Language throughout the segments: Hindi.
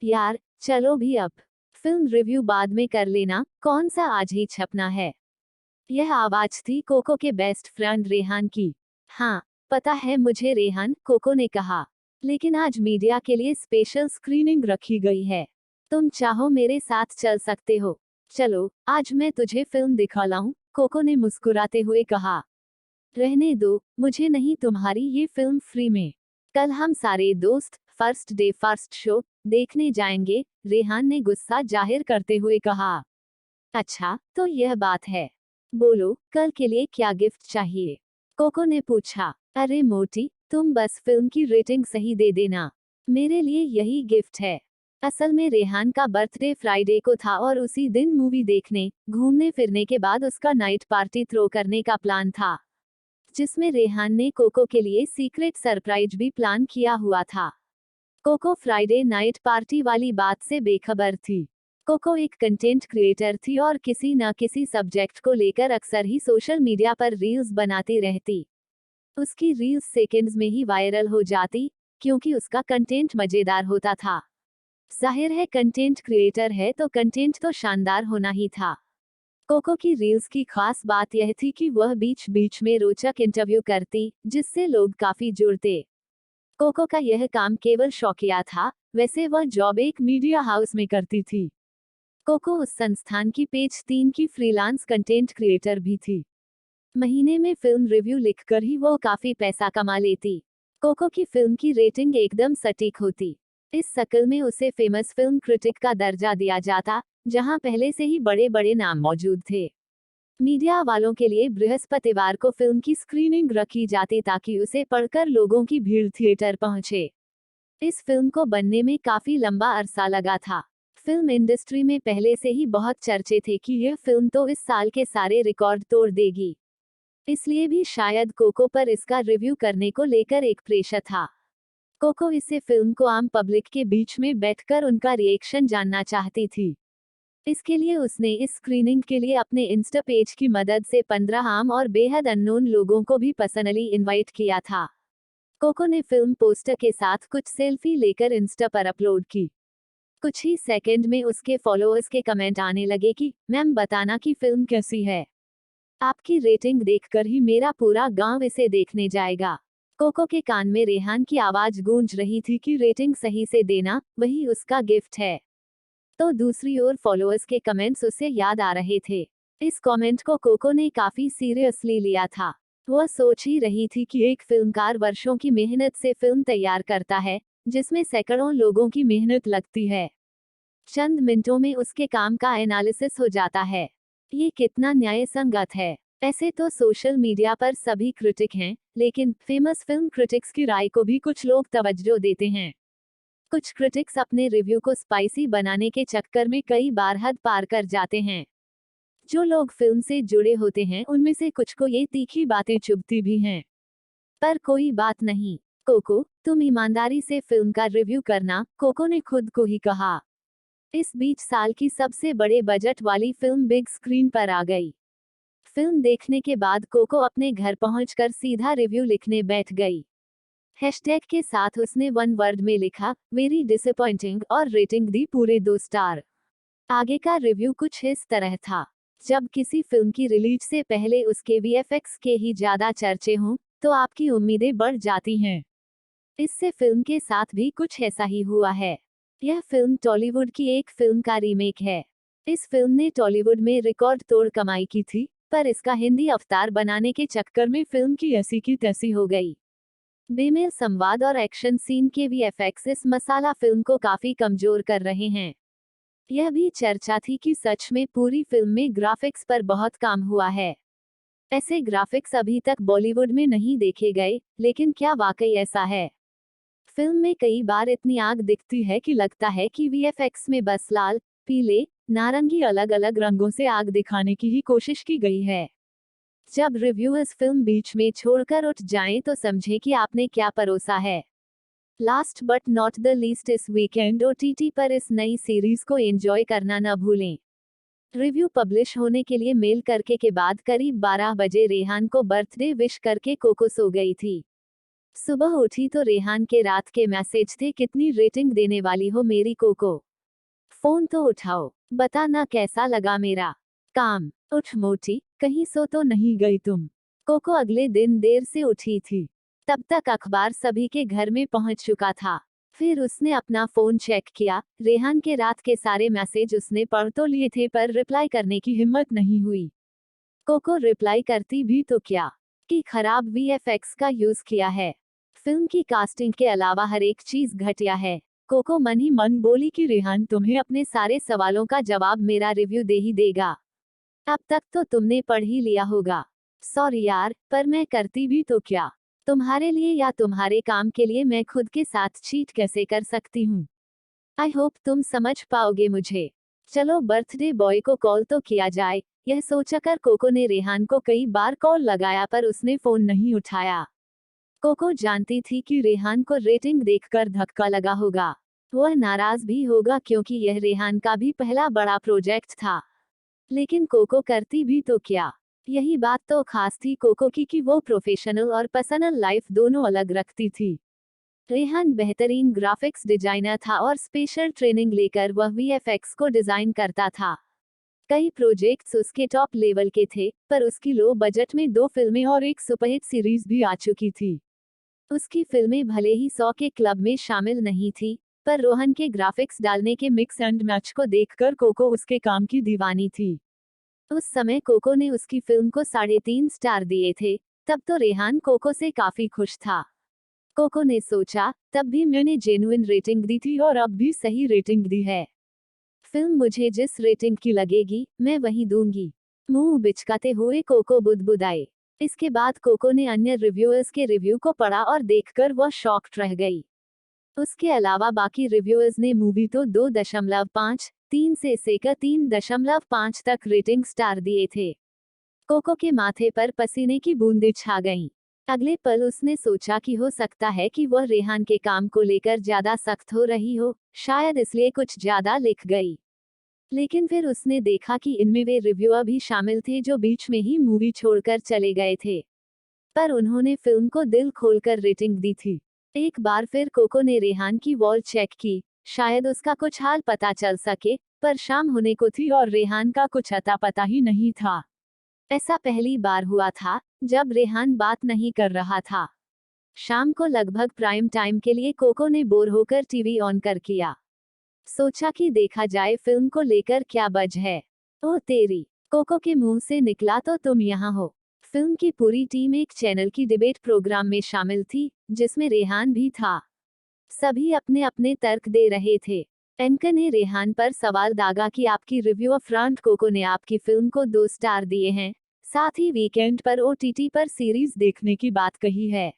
यार, चलो भी अब। फिल्म रिव्यू बाद में कर लेना, कौन सा आज ही छपना है। यह आवाज थी कोको के बेस्ट फ्रेंड रेहान की। हाँ, पता है मुझे रेहान, कोको ने कहा। लेकिन आज मीडिया के लिए स्पेशल स्क्रीनिंग रखी गई है। तुम चाहो मेरे साथ चल सकते हो। चलो, आज मैं तुझे फिल्म दिखा लाऊं, कोको ने मुस्कुराते हुए कहा। रहने दो, मुझे नहीं तुम्हारी ये फिल्म फ्री में। कल हम सारे दोस्त फर्स्ट डे फर्स्ट शो देखने जाएंगे, रेहान ने गुस्सा जाहिर करते हुए कहा। अच्छा, तो यह बात है। बोलो, कल के लिए क्या गिफ्ट चाहिए? कोको ने पूछा। अरे मोटी, तुम बस फिल्म की रेटिंग सही दे देना। मेरे लिए यही गिफ्ट है। असल में रेहान का बर्थडे फ्राइडे को था और उसी दिन मूवी देखने, घूमने फिरने के बाद उसका नाइट पार्टी थ्रो करने का प्लान था, जिसमें रेहान ने कोको के लिए सीक्रेट सरप्राइज भी प्लान किया हुआ था। कोको फ्राइडे नाइट पार्टी वाली बात से बेखबर थी। कोको एक कंटेंट क्रिएटर थी और किसी न किसी सब्जेक्ट को लेकर अक्सर ही सोशल मीडिया पर रील्स बनाती रहती। उसकी रील्स सेकंड्स में ही वायरल हो जाती, क्योंकि उसका कंटेंट मजेदार होता था। जाहिर है कंटेंट क्रिएटर है तो कंटेंट तो शानदार होना ही था। कोको की रील्स की खास बात यह थी कि वह बीच बीच में रोचक इंटरव्यू करती, जिससे लोग काफी जुड़ते। कोको का यह काम केवल शौकिया था, वैसे वह जॉब एक मीडिया हाउस में करती थी। कोको उस संस्थान की पेज 3 की फ्रीलांस कंटेंट क्रिएटर भी थी। महीने में फिल्म रिव्यू लिखकर ही वो काफी पैसा कमा लेती। कोको की फिल्म की रेटिंग एकदम सटीक होती। इस शक्ल में उसे फेमस फिल्म क्रिटिक का दर्जा दिया जाता, जहां पहले से ही बड़े बड़े नाम मौजूद थे। मीडिया वालों के लिए बृहस्पतिवार को फिल्म की स्क्रीनिंग रखी जाती ताकि उसे पढ़कर लोगों की भीड़ थिएटर पहुंचे। इस फिल्म को बनने में काफी लंबा अरसा लगा था। फिल्म इंडस्ट्री में पहले से ही बहुत चर्चे थे कि यह फिल्म तो इस साल के सारे रिकॉर्ड तोड़ देगी। इसलिए भी शायद कोको पर इसका रिव्यू करने को लेकर एक प्रेशर था। कोको इसे फिल्म को आम पब्लिक के बीच में बैठकर उनका रिएक्शन जानना चाहती थी। इसके लिए उसने इस स्क्रीनिंग के लिए अपने इंस्टा पेज की मदद से 15 आम और बेहद अननोन लोगों को भी पर्सनली इनवाइट किया था। कोको ने फिल्म पोस्टर के साथ कुछ सेल्फी लेकर इंस्टा पर अपलोड की। कुछ ही सेकंड में उसके फॉलोअर्स के कमेंट आने लगे कि मैम बताना कि फिल्म कैसी है। आपकी रेटिंग देखकर ही मेरा पूरा गांव इसे देखने जाएगा। कोको के कान में रेहान की आवाज गूंज रही थी कि रेटिंग सही से देना, वही उसका गिफ्ट है। तो दूसरी ओर फॉलोअर्स के कमेंट्स उसे याद आ रहे थे। इस कमेंट को कोको ने काफी सीरियसली लिया था। वह सोच ही रही थी कि एक फिल्मकार वर्षों की मेहनत से फिल्म तैयार करता है, जिसमें सैकड़ों लोगों की मेहनत लगती है। चंद मिनटों में उसके काम का एनालिसिस हो जाता है। ये कितना न्यायसंगत है। ऐसे तो सोशल मीडिया पर सभी क्रिटिक हैं, लेकिन फेमस फिल्म क्रिटिक्स की राय को भी कुछ लोग तवज्जो देते हैं। कुछ क्रिटिक्स अपने रिव्यू को स्पाइसी बनाने के चक्कर में कई बार हद पार कर जाते हैं। जो लोग फिल्म से जुड़े होते हैं उनमें से कुछ को ये तीखी बातें चुभती भी हैं। पर कोई बात नहीं। कोको, तुम ईमानदारी से फिल्म का रिव्यू करना, कोको ने खुद को ही कहा। इस बीच साल की सबसे बड़े बजट वाली फिल्म बिग स्क्रीन पर आ गई। फिल्म देखने के बाद कोको अपने घर पहुंचकर सीधा रिव्यू लिखने बैठ गई। हैशटैग के साथ उसने 1 वर्ड में लिखा, वेरी डिसअपॉइंटिंग, और रेटिंग दी पूरे 2 स्टार। आगे का रिव्यू कुछ इस तरह था। जब किसी फिल्म की रिलीज से पहले उसके वीएफएक्स के ही ज्यादा चर्चे हों, तो आपकी उम्मीदें बढ़ जाती हैं। इससे फिल्म के साथ भी कुछ ऐसा ही हुआ है। यह फिल्म टॉलीवुड की एक फिल्म का रीमेक है। इस फिल्म ने टॉलीवुड में रिकॉर्ड तोड़ कमाई की थी, पर इसका हिंदी अवतार बनाने के चक्कर में फिल्म की ऐसी की तैसी हो गई। बेमेल संवाद और एक्शन सीन के वीएफएक्स इस मसाला फिल्म को काफी कमजोर कर रहे हैं। यह भी चर्चा थी कि सच में पूरी फिल्म में ग्राफिक्स पर बहुत काम हुआ है। ऐसे ग्राफिक्स अभी तक बॉलीवुड में नहीं देखे गए, लेकिन क्या वाकई ऐसा है? फिल्म में कई बार इतनी आग दिखती है कि लगता है कि वीएफएक्स में बस लाल, पीले, नारंगी अलग अलग रंगों से आग दिखाने की ही कोशिश की गई है। जब रिव्यूअर्स फिल्म बीच में छोड़कर उठ जाएं तो समझें कि आपने क्या परोसा है। Last but not the least, इस वीकेंड ओटीटी पर इस नई सीरीज को एंजॉय करना न भूलें। रिव्यू पब्लिश होने के लिए मेल करके के बाद करीब 12 बजे रेहान को बर्थडे विश करके कोको सो गई थी। सुबह उठी तो रेहान के रात के मैसेज थे, कितनी रेटिंग देने वाली हो मेरी कोको? फोन तो उठाओ, बता ना कैसा लगा मेरा काम? उठ मोटी, कहीं सो तो नहीं गई तुम? कोको अगले दिन देर से उठी थी। तब तक अखबार सभी के घर में पहुंच चुका था। फिर उसने अपना फोन चेक किया। रेहान के रात के सारे मैसेज उसने पढ़ तो लिए थे, पर रिप्लाई करने की हिम्मत नहीं हुई। कोको रिप्लाई करती भी तो क्या कि खराब वीएफएक्स का यूज किया है, फिल्म की कास्टिंग के अलावा हर एक चीज घटिया है। कोको मन ही मन बोली कि रेहान तुम्हें अपने सारे सवालों का जवाब मेरा रिव्यू दे ही देगा। अब तक तो तुमने पढ़ ही लिया होगा। सॉरी यार, पर मैं करती भी तो क्या? तुम्हारे लिए या तुम्हारे काम के लिए मैं खुद के साथ चीट कैसे कर सकती हूँ? आई होप तुम समझ पाओगे मुझे। चलो बर्थडे बॉय को कॉल तो किया जाए। यह सोचकर कोको ने रेहान को कई बार कॉल लगाया, पर उसने फोन नहीं उठाया। कोको जानती थी कि रेहान को रेटिंग देखकर धक्का लगा होगा। वह नाराज भी होगा, क्योंकि यह रेहान का भी पहला बड़ा प्रोजेक्ट था। लेकिन कोको करती भी तो क्या? यही बात तो खास थी कोको की कि वो प्रोफेशनल और पर्सनल लाइफ दोनों अलग रखती थी। रेहान बेहतरीन ग्राफिक्स डिजाइनर था और स्पेशल ट्रेनिंग लेकर वह वीएफएक्स को डिजाइन करता था। कई प्रोजेक्ट्स उसके टॉप लेवल के थे, पर उसकी लो बजट में 2 फिल्में और एक सुपरहिट सीरीज भी आ चुकी थी। उसकी फिल्में भले ही 100 के क्लब में शामिल नहीं थी, पर रोहन के ग्राफिक्स डालने के मिक्स एंड मैच को देखकर कोको उसके काम की दीवानी थी। उस समय कोको ने उसकी फिल्म को 3.5 स्टार दिए थे। तब तो रेहान कोको से काफी खुश था। कोको ने सोचा, तब भी मैंने जेन्युइन रेटिंग दी थी और अब भी सही रेटिंग दी है। फिल्म मुझे जिस रेटिंग की लगेगी, मैं वही दूंगी। मुंह बिचकाते हुए कोको बुदबुदाए। इसके बाद कोको ने अन्य रिव्यूअर्स के रिव्यू को पढ़ा और देखकर वह शॉक्ड रह गई। उसके अलावा बाकी रिव्यूअर्स ने मूवी तो 2.5, 3 से सेकर 3.5 तक रेटिंग स्टार दिए थे। कोको के माथे पर पसीने की बूंदें छा गईं। अगले पल उसने सोचा कि हो सकता है कि वह रेहान के काम को लेकर ज्यादा सख्त हो रही हो, शायद इसलिए कुछ ज्यादा लिख गई। लेकिन फिर उसने देखा कि इनमें वे रिव्यूअर भी शामिल थे जो बीच में ही मूवी छोड़कर चले गए थे, पर उन्होंने फिल्म को दिल खोलकर रेटिंग दी थी। एक बार फिर कोको ने रेहान की वॉल चेक की, शायद उसका कुछ हाल पता चल सके, पर शाम होने को थी और रेहान का कुछ अता पता ही नहीं था। ऐसा पहली बार हुआ था जब रेहान बात नहीं कर रहा था। शाम को लगभग प्राइम टाइम के लिए कोको ने बोर होकर टीवी ऑन कर किया। सोचा कि देखा जाए फिल्म को लेकर क्या बज है। ओह तेरी, कोको के मुंह से निकला तो तुम यहाँ हो। फिल्म की पूरी टीम एक चैनल की डिबेट प्रोग्राम में शामिल थी, जिसमें रेहान भी था। सभी अपने अपने तर्क दे रहे थे। एंकर ने रेहान पर सवाल दागा कि आपकी रिव्यू फ्रंट कोको ने आपकी फिल्म को 2 स्टार दिए हैं, साथ ही वीकेंड पर ओटीटी पर सीरीज देखने की बात कही है।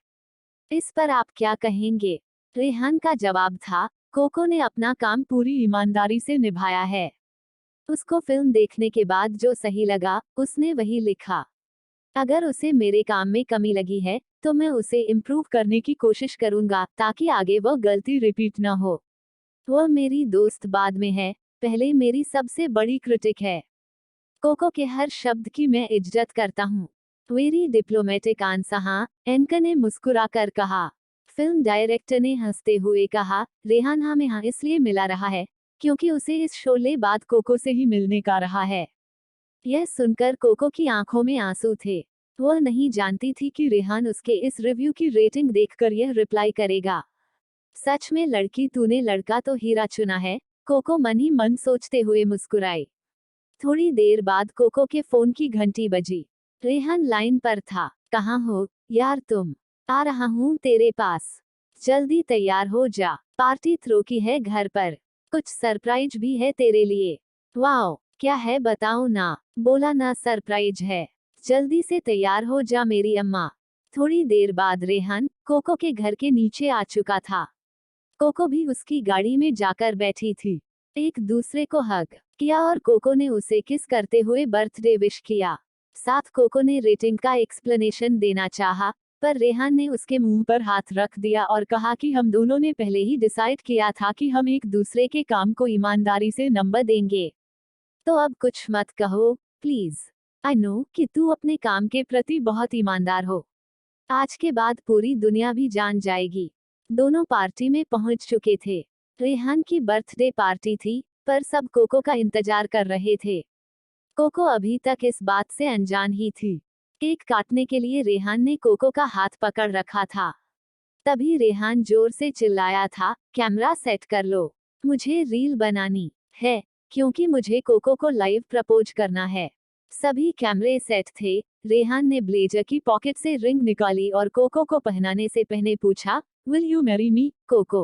इस पर आप क्या कहेंगे? रेहान का जवाब था, कोको ने अपना काम पूरी ईमानदारी से निभाया है। उसको फिल्म देखने के बाद जो सही लगा, उसने वही लिखा। अगर उसे मेरे काम में कमी लगी है, तो मैं उसे इम्प्रूव करने की कोशिश करूंगा, ताकि आगे वह गलती रिपीट न हो। वह मेरी दोस्त बाद में है, पहले मेरी सबसे बड़ी क्रिटिक है। कोको के हर शब्द की मैं इज्जत करता हूँ। Very diplomatic answer. हाँ, एंकर ने मुस्कुराकर कहा। फिल्म डायरेक्टर ने हंसते हुए कहा, रेहान हमें यहाँ इसलिए मिला रहा है, क्योंकि उसे इस शोले बाद कोको से ही मिलने का रहा है। यह सुनकर कोको की आंखों में आंसू थे। वह नहीं जानती थी कि रेहान उसके इस रिव्यू की रेटिंग देखकर यह रिप्लाई करेगा। सच में लड़की, तूने लड़का तो हीरा चुना है, कोको मन ही मन सोचते हुए मुस्कुराई। थोड़ी देर बाद कोको के फोन की घंटी बजी। रेहान लाइन पर था। कहाँ हो यार तुम? आ रहा हूँ तेरे पास। जल्दी तैयार हो जा, पार्टी थ्रो की है घर पर। कुछ सरप्राइज भी है तेरे लिए। वाओ, क्या है बताओ ना? बोला ना सरप्राइज है। जल्दी से तैयार हो जा मेरी अम्मा। थोड़ी देर बाद रेहान कोको के घर के नीचे आ चुका था। कोको भी उसकी गाड़ी में जाकर बैठी थी। एक दूसरे को हग किया और कोको ने उसे किस करते हुए बर्थडे विश किया। साथ कोको ने रेटिंग का एक्सप्लेनेशन देना चाहा, पर रेहान ने उसके मुंह पर हाथ रख दिया और कहा कि हम दोनों ने पहले ही डिसाइड किया था कि हम एक दूसरे के काम को ईमानदारी से नंबर देंगे। तो अब कुछ मत कहो प्लीज। आई नो कि तू अपने काम के प्रति बहुत ईमानदार हो। आज के बाद पूरी दुनिया भी जान जाएगी। दोनों पार्टी में पहुंच चुके थे। रेहान की बर्थडे पार्टी थी, पर सब कोको का इंतजार कर रहे थे। कोको अभी तक इस बात से अनजान ही थी। केक काटने के लिए रेहान ने कोको का हाथ पकड़ रखा था। तभी रेहान जोर से चिल्लाया था, कैमरा सेट कर लो, मुझे रील बनानी है, क्योंकि मुझे कोको को लाइव प्रपोज करना है। सभी कैमरे सेट थे। रेहान ने ब्लेजर की पॉकेट से रिंग निकाली और कोको को पहनाने से पहले पूछा, will you marry me Coco?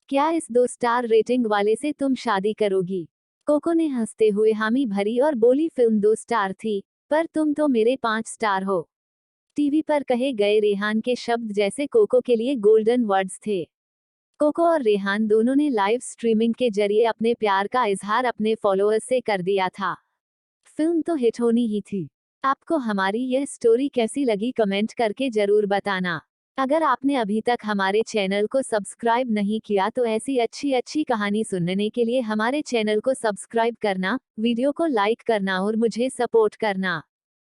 क्या इस 2 स्टार रेटिंग वाले से तुम शादी करोगी? कोको ने हंसते हुए हामी भरी और बोली, फिल्म 2 स्टार थी, पर तुम तो मेरे 5 स्टार हो। टीवी पर कहे गए रेहान के शब्द जैसे कोको के लिए गोल्डन वर्ड्स थे। कोको और रेहान दोनों ने लाइव स्ट्रीमिंग के जरिए अपने प्यार का इजहार अपने फॉलोअर्स से कर दिया था। फिल्म तो हिट होनी ही थी। आपको हमारी यह स्टोरी कैसी लगी कमेंट करके जरूर बताना। अगर आपने अभी तक हमारे चैनल को सब्सक्राइब नहीं किया तो ऐसी अच्छी अच्छी कहानी सुनने के लिए हमारे चैनल को सब्सक्राइब करना, वीडियो को लाइक करना और मुझे सपोर्ट करना।